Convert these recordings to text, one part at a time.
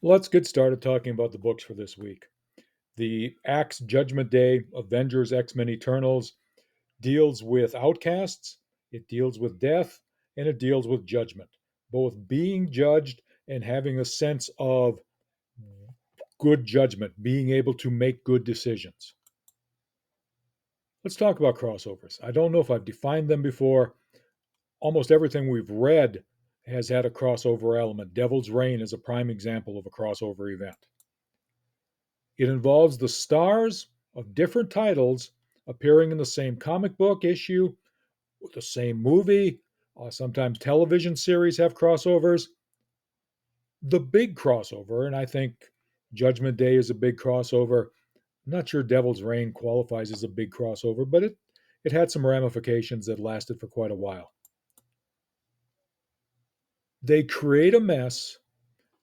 Let's get started talking about the books for this week. The Axe Judgment Day, Avengers, X-Men Eternals deals with outcasts, it deals with death, and it deals with judgment, both being judged and having a sense of good judgment, being able to make good decisions. Let's talk about crossovers. I don't know if I've defined them before. Almost everything we've read has had a crossover element. Devil's Reign is a prime example of a crossover event. It involves the stars of different titles appearing in the same comic book issue, with the same movie. Sometimes television series have crossovers. The big crossover, and I think Judgment Day is a big crossover. I'm not sure Devil's Reign qualifies as a big crossover, but it had some ramifications that lasted for quite a while. They create a mess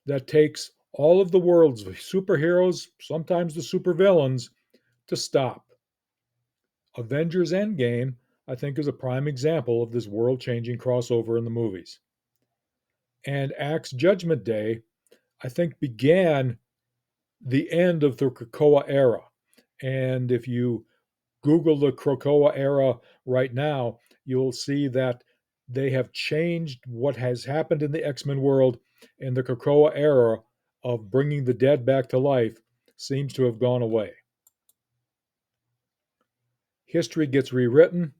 that takes all of the world's superheroes, sometimes the supervillains, to stop. Avengers Endgame, I think, is a prime example of this world changing crossover in the movies. And Axe Judgment Day, I think, began the end of the Krakoa era. And if you Google the Krakoa era right now, you'll see that they have changed what has happened in the X-Men world, and the Krakoa era of bringing the dead back to life seems to have gone away. History gets rewritten,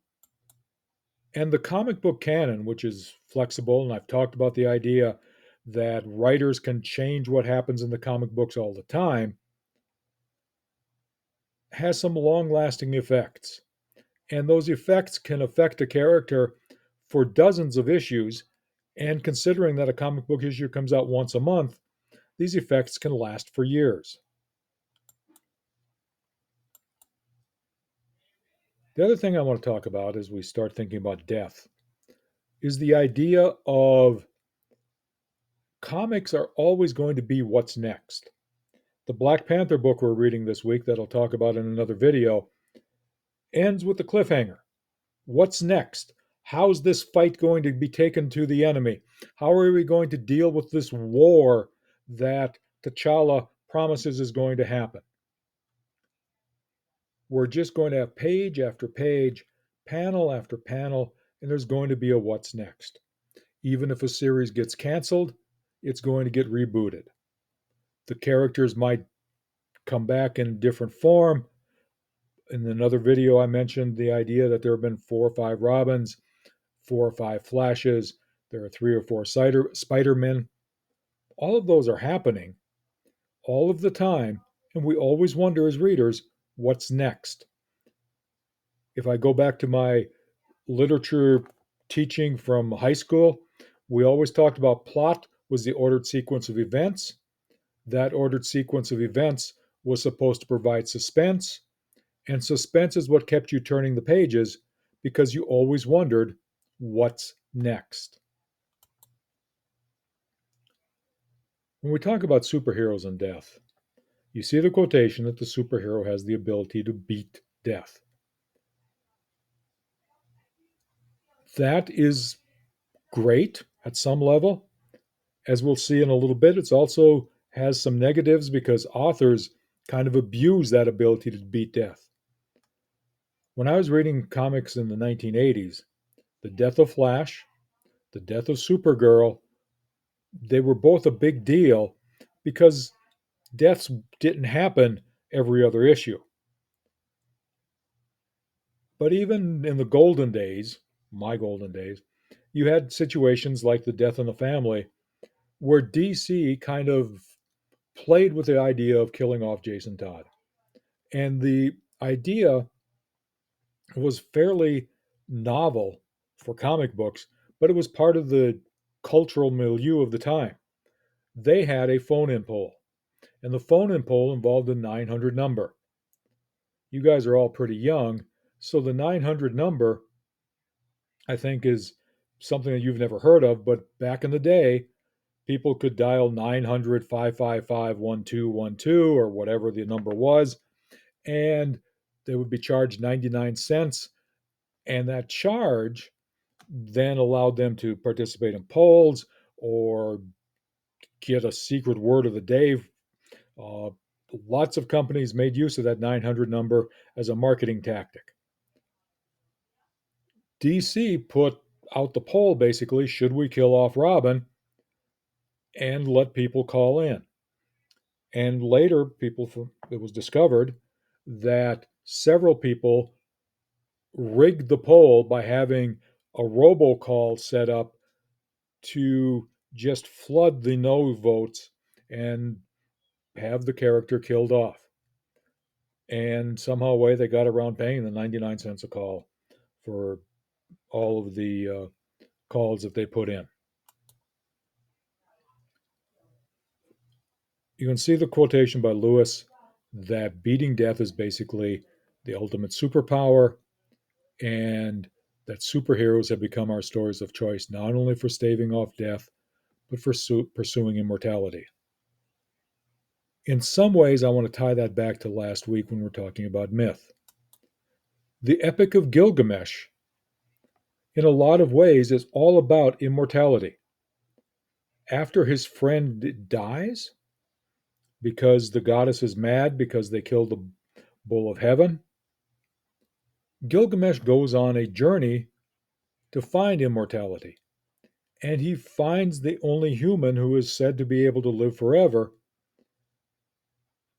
and the comic book canon, which is flexible, and I've talked about the idea that writers can change what happens in the comic books all the time, has some long lasting effects. And those effects can affect a character for dozens of issues. And considering that a comic book issue comes out once a month, these effects can last for years. The other thing I want to talk about as we start thinking about death is the idea of comics are always going to be what's next. The Black Panther book we're reading this week, that I'll talk about in another video, ends with the cliffhanger. What's next? How's this fight going to be taken to the enemy? How are we going to deal with this war that T'Challa promises is going to happen? We're just going to have page after page, panel after panel, and there's going to be a what's next. Even if a series gets canceled, it's going to get rebooted. The characters might come back in a different form. In another video, I mentioned the idea that there have been 4 or 5 Robins, 4 or 5 Flashes, there are 3 or 4 Spider-Men. All of those are happening all of the time, and we always wonder as readers, what's next? If I go back to my literature teaching from high school, we always talked about plot was the ordered sequence of events. That ordered sequence of events was supposed to provide suspense, and suspense is what kept you turning the pages because you always wondered what's next. When we talk about superheroes and death, you see the quotation that the superhero has the ability to beat death. That is great at some level. As we'll see in a little bit, it also has some negatives because authors kind of abuse that ability to beat death. When I was reading comics in the 1980s, the death of Flash, the death of Supergirl, they were both a big deal because deaths didn't happen every other issue. But even in the golden days, my golden days, you had situations like the death in the family where DC kind of played with the idea of killing off Jason Todd. And the idea was fairly novel for comic books, but it was part of the cultural milieu of the time. They had a phone in poll, and the phone in poll involved a 900 number. You guys are all pretty young, so the 900 number, I think, is something that you've never heard of, but back in the day, people could dial 900-555-1212 or whatever the number was, and they would be charged 99 cents. And that charge then allowed them to participate in polls or get a secret word of the day. Uh, Lots of companies made use of that 900 number as a marketing tactic. DC put out the poll basically, should we kill off Robin, and let people call in. And later, it was discovered that several people rigged the poll by having a robocall set up to just flood the no votes and have the character killed off. And somehow way they got around paying the 99 cents a call for all of the calls that they put in. You can see the quotation by Lewis that beating death is basically the ultimate superpower, and that superheroes have become our stories of choice, not only for staving off death, but for pursuing immortality. In some ways, I want to tie that back to last week when we were talking about myth. The Epic of Gilgamesh, in a lot of ways, is all about immortality. After his friend dies, because the goddess is mad because they killed the bull of heaven, Gilgamesh goes on a journey to find immortality. And he finds the only human who is said to be able to live forever.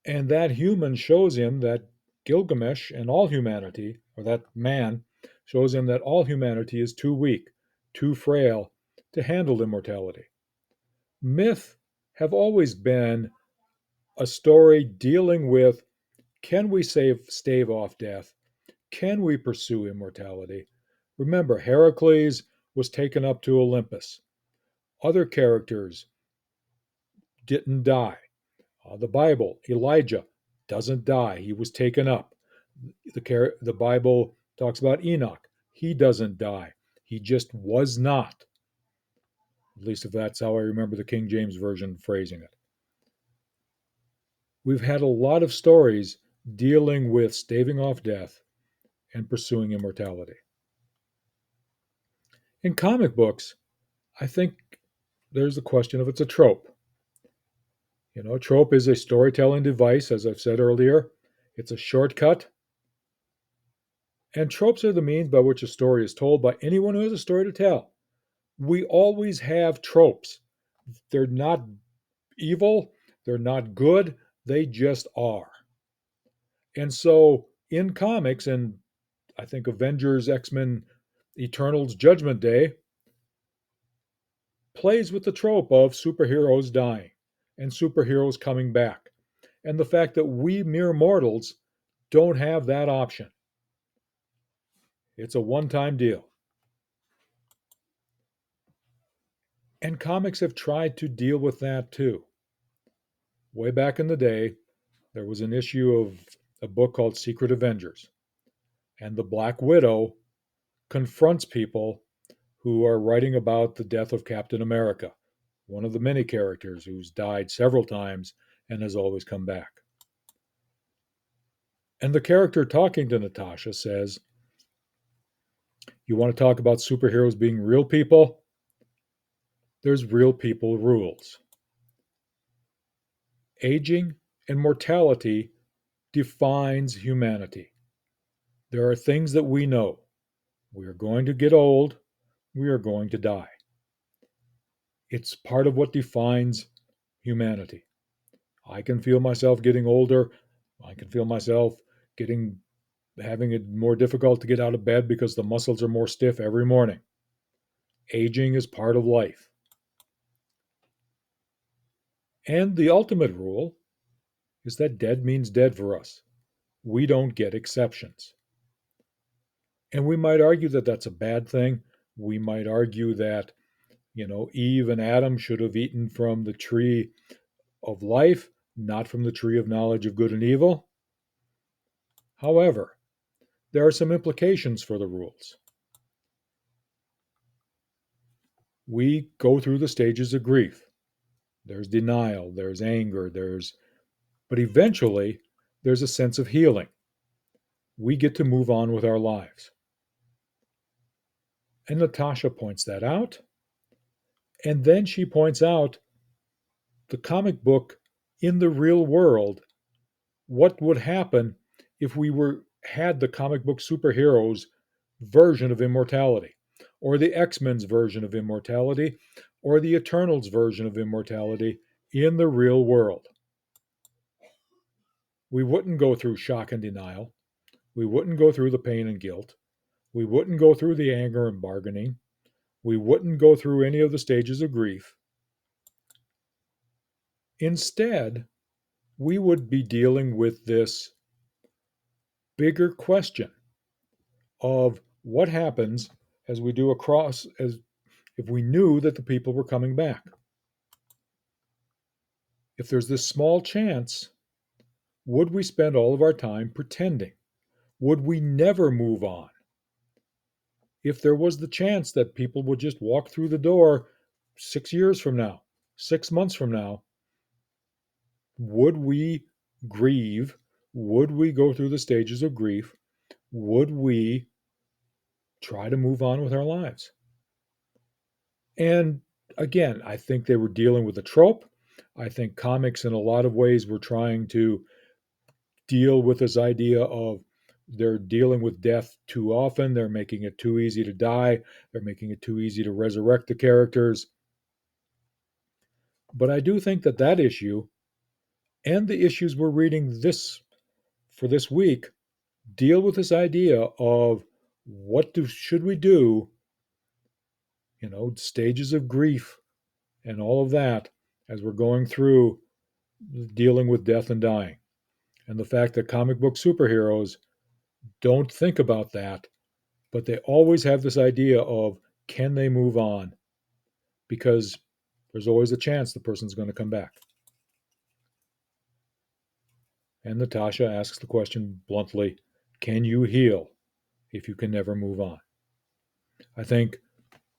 And that human shows him that Gilgamesh and all humanity, or that man, shows him that all humanity is too weak, too frail to handle immortality. Myth have always been a story dealing with, can we stave off death? Can we pursue immortality? Remember, Heracles was taken up to Olympus. Other characters didn't die. The Bible, Elijah doesn't die. He was taken up. The Bible talks about Enoch. He doesn't die. He just was not. At least if that's how I remember the King James Version phrasing it. We've had a lot of stories dealing with staving off death and pursuing immortality. In comic books, I think there's the question of it's a trope. You know, a trope is a storytelling device, as I've said earlier. It's a shortcut. And tropes are the means by which a story is told by anyone who has a story to tell. We always have tropes. They're not evil, they're not good, they just are. And so in comics, and I think Avengers, X-Men, Eternals, Judgment Day plays with the trope of superheroes dying and superheroes coming back. And the fact that we mere mortals don't have that option. It's a one time deal. And comics have tried to deal with that too. Way back in the day, there was an issue of a book called Secret Avengers. And the Black Widow confronts people who are writing about the death of Captain America, one of the many characters who's died several times and has always come back. And the character talking to Natasha says, you want to talk about superheroes being real people? There's real people rules. Aging and mortality defines humanity. There are things that we know. We are going to get old. We are going to die. It's part of what defines humanity. I can feel myself getting older. I can feel myself having it more difficult to get out of bed because the muscles are more stiff every morning. Aging is part of life. And the ultimate rule is that dead means dead for us. We don't get exceptions. And we might argue that that's a bad thing. We might argue that, Eve and Adam should have eaten from the tree of life, not from the tree of knowledge of good and evil. However, there are some implications for the rules. We go through the stages of grief. There's denial, there's anger, but eventually there's a sense of healing. We get to move on with our lives. And Natasha points that out. And then she points out the comic book in the real world, what would happen if we were had the comic book superheroes version of immortality, or the X-Men's version of immortality, or the Eternals version of immortality in the real world. We wouldn't go through shock and denial. We wouldn't go through the pain and guilt. We wouldn't go through the anger and bargaining. We wouldn't go through any of the stages of grief. Instead, we would be dealing with this bigger question of what happens as we do across, as if we knew that the people were coming back. If there's this small chance, would we spend all of our time pretending? Would we never move on? If there was the chance that people would just walk through the door 6 years from now, 6 months from now, would we grieve? Would we go through the stages of grief? Would we try to move on with our lives? And again, I think they were dealing with a trope. I think comics, in a lot of ways, were trying to deal with this idea of they're dealing with death too often. They're making it too easy to die. They're making it too easy to resurrect the characters. But I do think that that issue and the issues we're reading this for this week deal with this idea of what should we do, stages of grief and all of that as we're going through dealing with death and dying. And the fact that comic book superheroes don't think about that, but they always have this idea of can they move on? Because there's always a chance the person's going to come back. And Natasha asks the question bluntly, can you heal if you can never move on? I think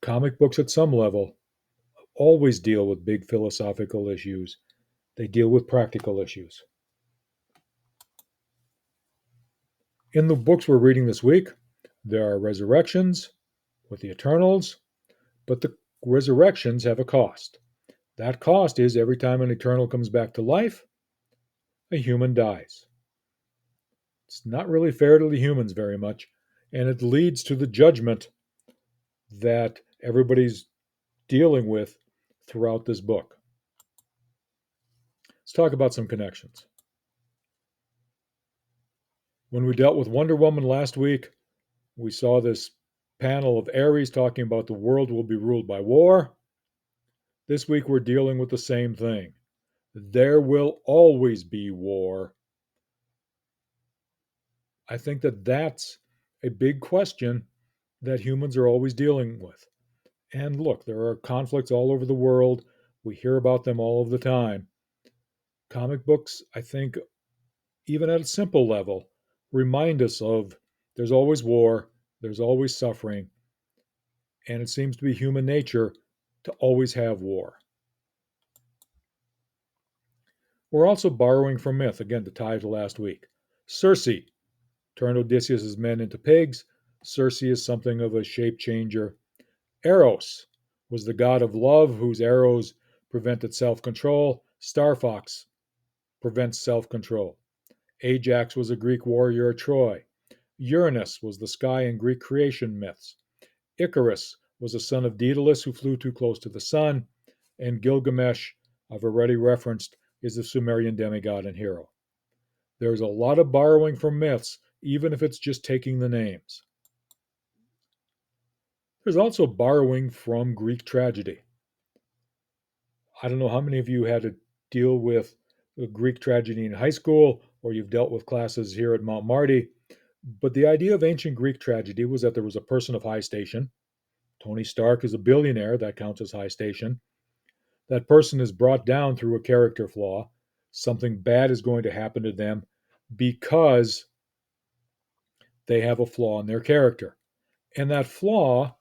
comic books at some level always deal with big philosophical issues. They deal with practical issues. In the books we're reading this week, there are resurrections with the Eternals, but the resurrections have a cost. That cost is every time an Eternal comes back to life, a human dies. It's not really fair to the humans very much, and it leads to the judgment that everybody's dealing with throughout this book. Let's talk about some connections. When we dealt with Wonder Woman last week, we saw this panel of Ares talking about the world will be ruled by war. This week we're dealing with the same thing. There will always be war. I think that that's a big question that humans are always dealing with. And look, there are conflicts all over the world. We hear about them all of the time. Comic books, I think, even at a simple level, remind us of there's always war, there's always suffering, and it seems to be human nature to always have war. We're also borrowing from myth, again, to tie to last week. Circe turned Odysseus' men into pigs. Circe is something of a shape changer. Eros was the god of love whose arrows prevented self-control. Star Fox prevents self-control. Ajax was a Greek warrior at Troy. Uranus was the sky in Greek creation myths. Icarus was a son of Daedalus who flew too close to the sun. And Gilgamesh, I've already referenced, is the Sumerian demigod and hero. There's a lot of borrowing from myths, even if it's just taking the names. There's also borrowing from Greek tragedy. I don't know how many of you had to deal with the Greek tragedy in high school, or you've dealt with classes here at Mount Marty, but the idea of ancient Greek tragedy was that there was a person of high station. Tony Stark is a billionaire, that counts as high station. That person is brought down through a character flaw. Something bad is going to happen to them because they have a flaw in their character. And that flaw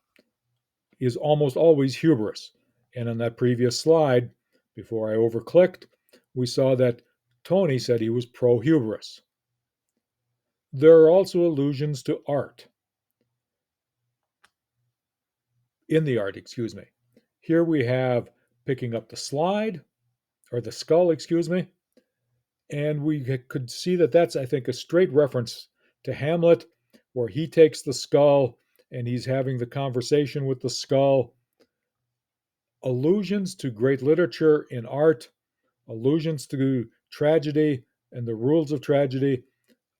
is almost always hubris. And on that previous slide, before I overclicked, we saw that Tony said he was pro hubris. There are also allusions to art. In the art, excuse me. Here we have, picking up the slide, or the skull, excuse me. And we could see that that's, I think, a straight reference to Hamlet, where he takes the skull and he's having the conversation with the skull. Allusions to great literature in art, allusions to tragedy and the rules of tragedy.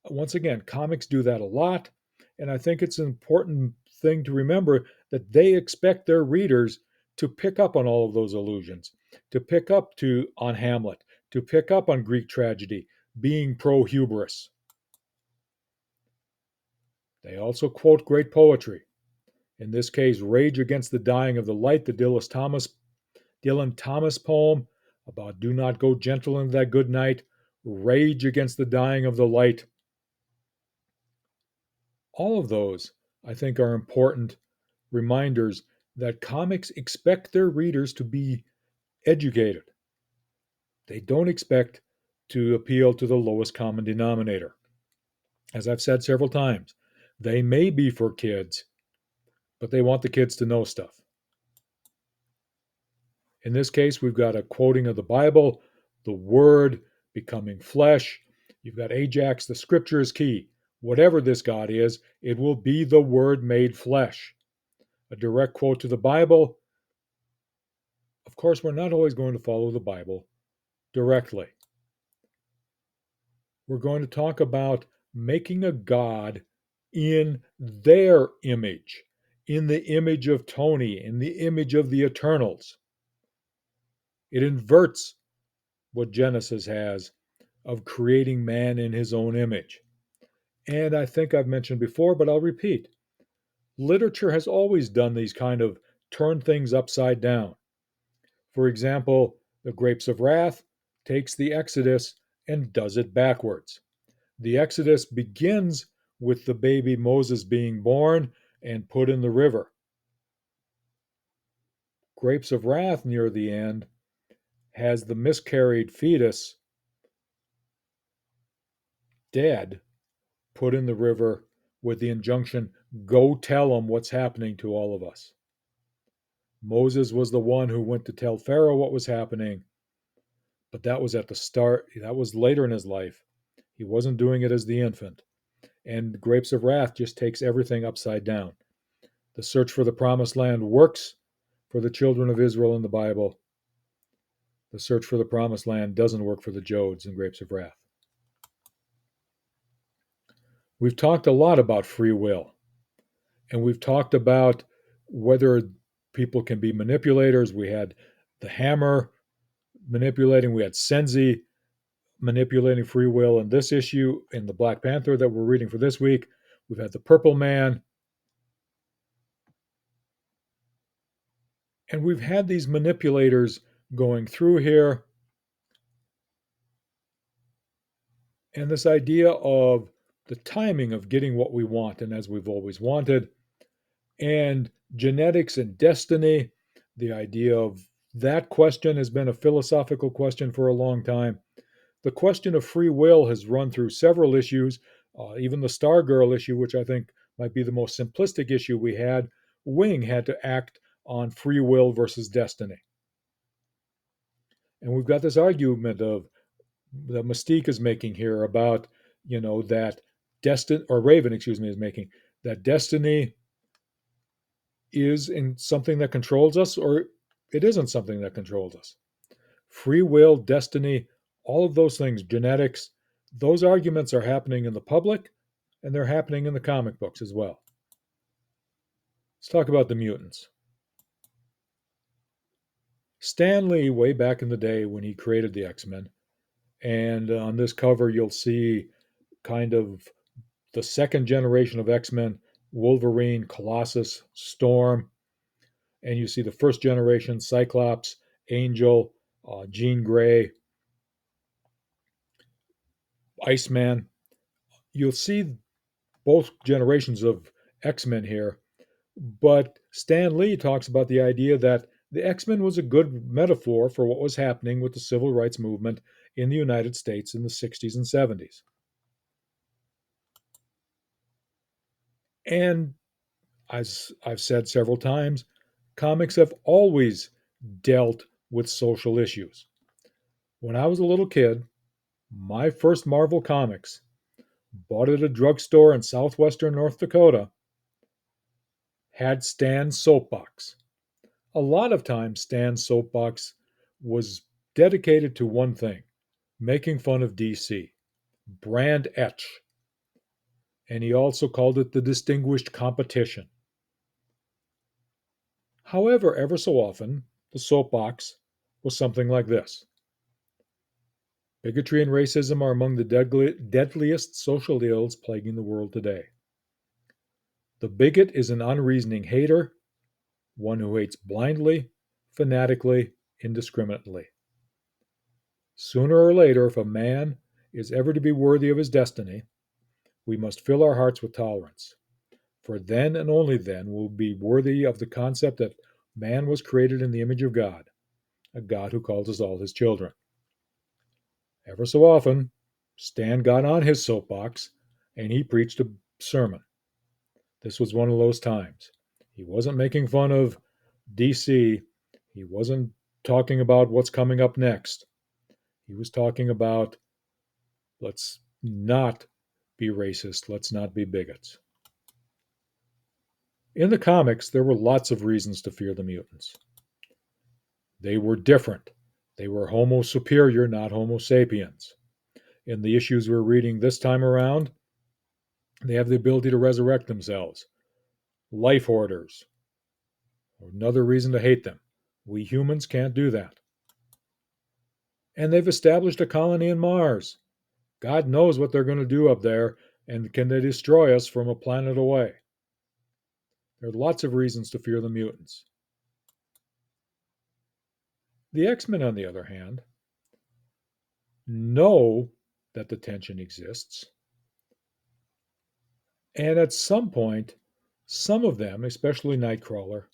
Once again, comics do that a lot. And I think it's an important thing to remember that they expect their readers to pick up on all of those allusions, to pick up on Hamlet, to pick up on Greek tragedy, being pro hubris. They also quote great poetry. In this case, Rage Against the Dying of the Light, the Dylan Thomas poem about do not go gentle into that good night, Rage Against the Dying of the Light. All of those, I think, are important reminders that comics expect their readers to be educated. They don't expect to appeal to the lowest common denominator. As I've said several times, they may be for kids, but they want the kids to know stuff. In this case, we've got a quoting of the Bible, the Word becoming flesh. You've got Ajax, the scripture is key. Whatever this God is, it will be the Word made flesh. A direct quote to the Bible. Of course, we're not always going to follow the Bible directly. We're going to talk about making a God in their image, in the image of Tony, in the image of the Eternals. It inverts what Genesis has of creating man in his own image. And I think I've mentioned before, but I'll repeat literature has always done these kind of turn things upside down. For example, The Grapes of Wrath takes the Exodus and does it backwards. The Exodus begins with the baby Moses being born and put in the river. Grapes of Wrath near the end has the miscarried fetus dead put in the river with the injunction, go tell them what's happening to all of us. Moses was the one who went to tell Pharaoh what was happening, but that was at the start. That was later in his life. He wasn't doing it as the infant. And Grapes of Wrath just takes everything upside down. The search for the promised land works for the children of Israel in the Bible. The search for the promised land doesn't work for the Jodes in Grapes of Wrath. We've talked a lot about free will, and we've talked about whether people can be manipulators. We had the Hammer manipulating, we had Senzi manipulating free will in this issue. In the Black Panther that we're reading for this week, we've had the Purple Man. And we've had these manipulators going through here. And this idea of the timing of getting what we want and as we've always wanted, and genetics and destiny. The idea of that question has been a philosophical question for a long time. The question of free will has run through several issues, even the Stargirl issue, which I think might be the most simplistic issue we had. Wing had to act on free will versus destiny. And we've got this argument of that Mystique is making here about, that destiny, or Raven, excuse me, is making that destiny is in something that controls us or it isn't something that controls us. Free will, destiny, all of those things, genetics, those arguments are happening in the public and they're happening in the comic books as well. Let's talk about the mutants. Stan Lee, way back in the day when he created the X-Men, and on this cover you'll see kind of the second generation of X-Men, Wolverine, Colossus, Storm, and you see the first generation, Cyclops, Angel, Jean Grey, Iceman. You'll see both generations of X-Men here, but Stan Lee talks about the idea that the X-Men was a good metaphor for what was happening with the civil rights movement in the United States in the 60s and 70s. And as I've said several times, comics have always dealt with social issues. When I was a little kid, my first Marvel comics, bought at a drugstore in southwestern North Dakota, had Stan's soapbox. A lot of times, Stan's soapbox was dedicated to one thing: making fun of DC, brand etch. And he also called it the distinguished competition. However, ever so often, the soapbox was something like this: bigotry and racism are among the deadliest social ills plaguing the world today. The bigot is an unreasoning hater, one who hates blindly, fanatically, indiscriminately. Sooner or later, if a man is ever to be worthy of his destiny, we must fill our hearts with tolerance. For then and only then will we be worthy of the concept that man was created in the image of God, a God who calls us all his children. Ever so often, Stan got on his soapbox and he preached a sermon. This was one of those times. He wasn't making fun of DC. He wasn't talking about what's coming up next. He was talking about, let's not be racist, let's not be bigots. In the comics, there were lots of reasons to fear the mutants. They were different. They were Homo superior, not Homo sapiens. In the issues we're reading this time around, they have the ability to resurrect themselves. Life hoarders. Another reason to hate them. We humans can't do that. And they've established a colony on Mars. God knows what they're going to do up there, and can they destroy us from a planet away? There are lots of reasons to fear the mutants. The X-Men, on the other hand, know that the tension exists. And at some point, some of them, especially Nightcrawler,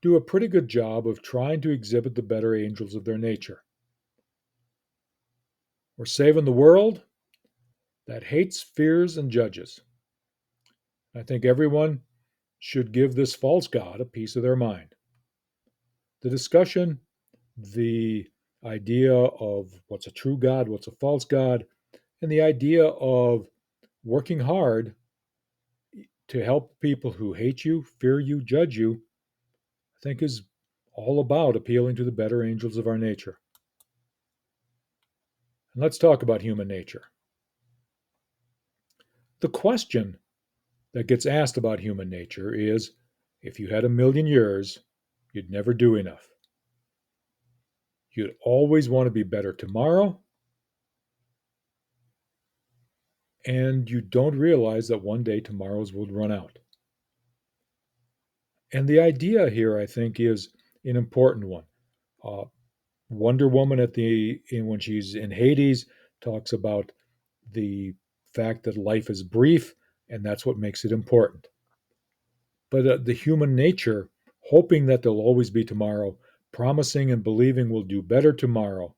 do a pretty good job of trying to exhibit the better angels of their nature. We're saving the world that hates, fears, and judges. I think everyone should give this false god a piece of their mind. The discussion, the idea of what's a true god, what's a false god, and the idea of working hard to help people who hate you, fear you, judge you, I think is all about appealing to the better angels of our nature. And let's talk about human nature. The question that gets asked about human nature is, if you had 1,000,000 years, you'd never do enough. You'd always want to be better tomorrow, and you don't realize that one day tomorrow's will run out. And the idea here, I think, is an important one. Uh, Wonder Woman when she's in Hades talks about the fact that life is brief, and that's what makes it important. But the human nature, hoping that there'll always be tomorrow, promising and believing we'll do better tomorrow.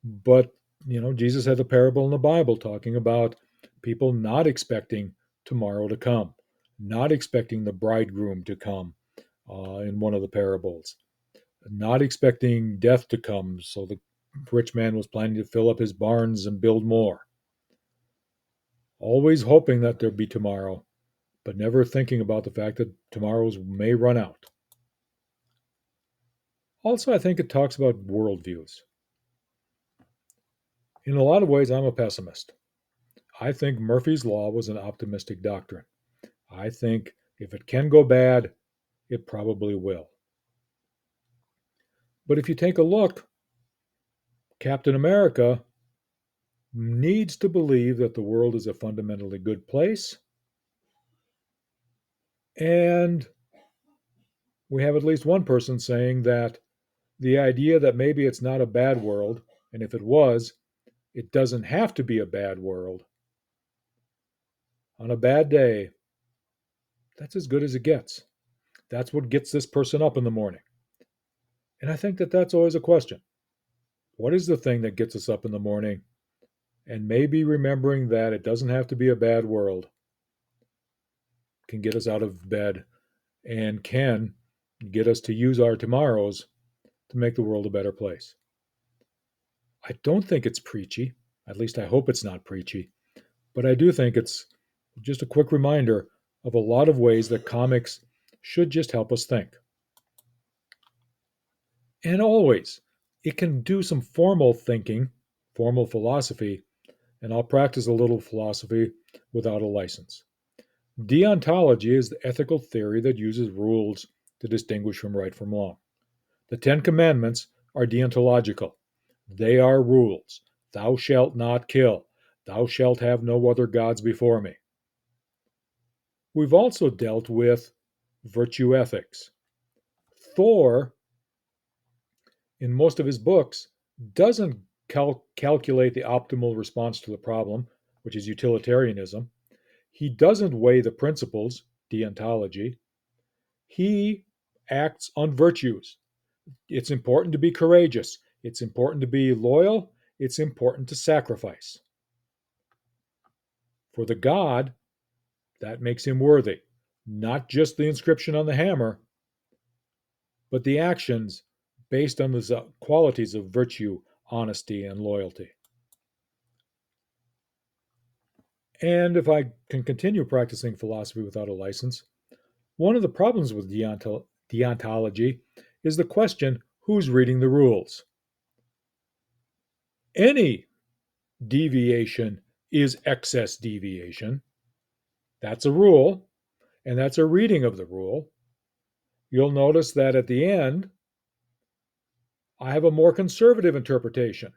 But, Jesus had a parable in the Bible talking about people not expecting tomorrow to come, not expecting the bridegroom to come in one of the parables, not expecting death to come. So the rich man was planning to fill up his barns and build more. Always hoping that there'd be tomorrow, but never thinking about the fact that tomorrow's may run out. Also, I think it talks about worldviews. In a lot of ways, I'm a pessimist. I think Murphy's Law was an optimistic doctrine. I think if it can go bad, it probably will. But if you take a look, Captain America needs to believe that the world is a fundamentally good place. And we have at least one person saying that the idea that maybe it's not a bad world, and if it was, it doesn't have to be a bad world. On a bad day, that's as good as it gets. That's what gets this person up in the morning. And I think that that's always a question. What is the thing that gets us up in the morning? And maybe remembering that it doesn't have to be a bad world can get us out of bed and can get us to use our tomorrows to make the world a better place. I don't think it's preachy. At least I hope it's not preachy. But I do think it's just a quick reminder of a lot of ways that comics should just help us think. And always, it can do some formal thinking, formal philosophy, and I'll practice a little philosophy without a license. Deontology is the ethical theory that uses rules to distinguish from right from wrong. The Ten Commandments are deontological. They are rules. Thou shalt not kill. Thou shalt have no other gods before me. We've also dealt with virtue ethics. Thor, in most of his books, doesn't calculate the optimal response to the problem, which is utilitarianism. He doesn't weigh the principles, deontology. He acts on virtues. It's important to be courageous. It's important to be loyal. It's important to sacrifice. For the god, that makes him worthy. Not just the inscription on the hammer, but the actions based on the qualities of virtue, honesty, and loyalty. And if I can continue practicing philosophy without a license, one of the problems with deontology is the question, who's reading the rules? Any deviation is excess deviation. That's a rule, and that's a reading of the rule. You'll notice that at the end, I have a more conservative interpretation.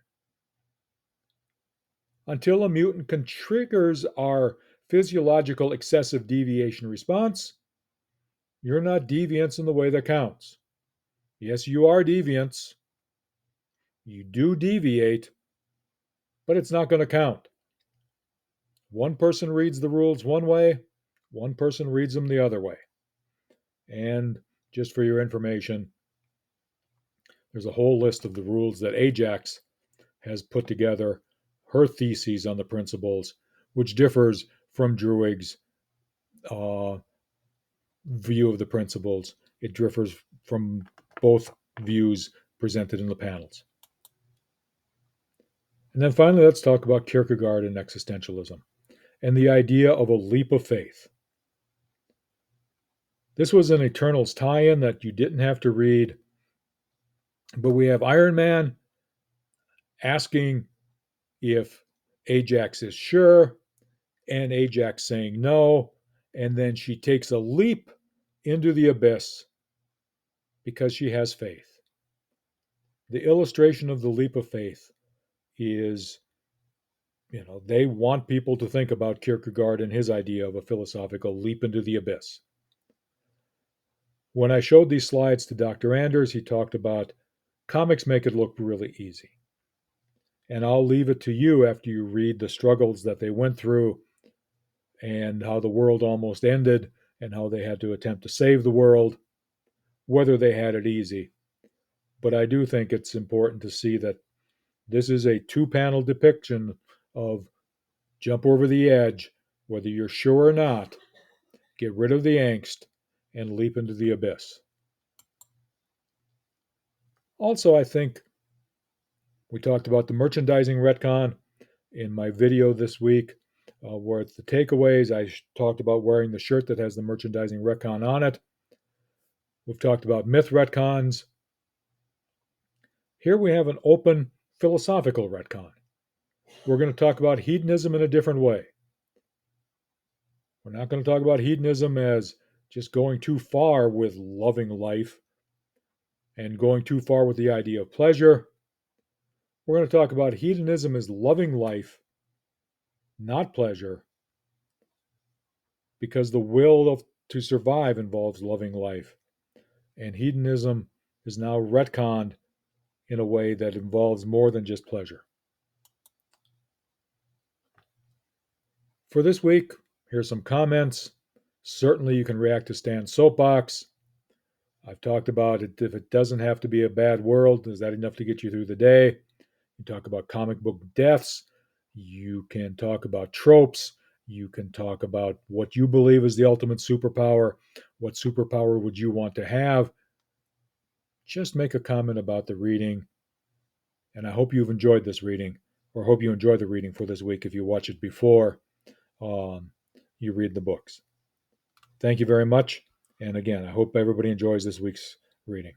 Until a mutant triggers our physiological excessive deviation response, you're not deviants in the way that counts. Yes, you are deviants. You do deviate, but it's not going to count. One person reads the rules one way, one person reads them the other way. And just for your information, there's a whole list of the rules that Ajax has put together, her theses on the principles, which differs from Druig's uh, view of the principles. It differs from both views presented in the panels. And then finally, let's talk about Kierkegaard and existentialism and the idea of a leap of faith. This was an Eternals tie in that you didn't have to read, but we have Iron Man asking if Ajax is sure, and Ajax saying no, and then she takes a leap into the abyss because she has faith. The illustration of the leap of faith is, they want people to think about Kierkegaard and his idea of a philosophical leap into the abyss. When I showed these slides to Dr. Anders, he talked about comics make it look really easy. And I'll leave it to you after you read the struggles that they went through and how the world almost ended and how they had to attempt to save the world, whether they had it easy. But I do think it's important to see that this is a two-panel depiction of jump over the edge, whether you're sure or not, get rid of the angst, and leap into the abyss. Also, I think we talked about the merchandising retcon in my video this week, where the takeaways, I talked about wearing the shirt that has the merchandising retcon on it. We've talked about myth retcons. Here we have an open philosophical retcon. We're going to talk about hedonism in a different way. We're not going to talk about hedonism as just going too far with loving life and going too far with the idea of pleasure. We're going to talk about hedonism as loving life, not pleasure, because the will to survive involves loving life. And hedonism is now retconned in a way that involves more than just pleasure. For this week, here's some comments. Certainly, you can react to Stan's soapbox. I've talked about it. If it doesn't have to be a bad world, is that enough to get you through the day? You talk about comic book deaths. You can talk about tropes. You can talk about what you believe is the ultimate superpower. What superpower would you want to have? Just make a comment about the reading. And I hope you've enjoyed this reading, or hope you enjoy the reading for this week if you watch it before um, you read the books. Thank you very much. And again, I hope everybody enjoys this week's reading.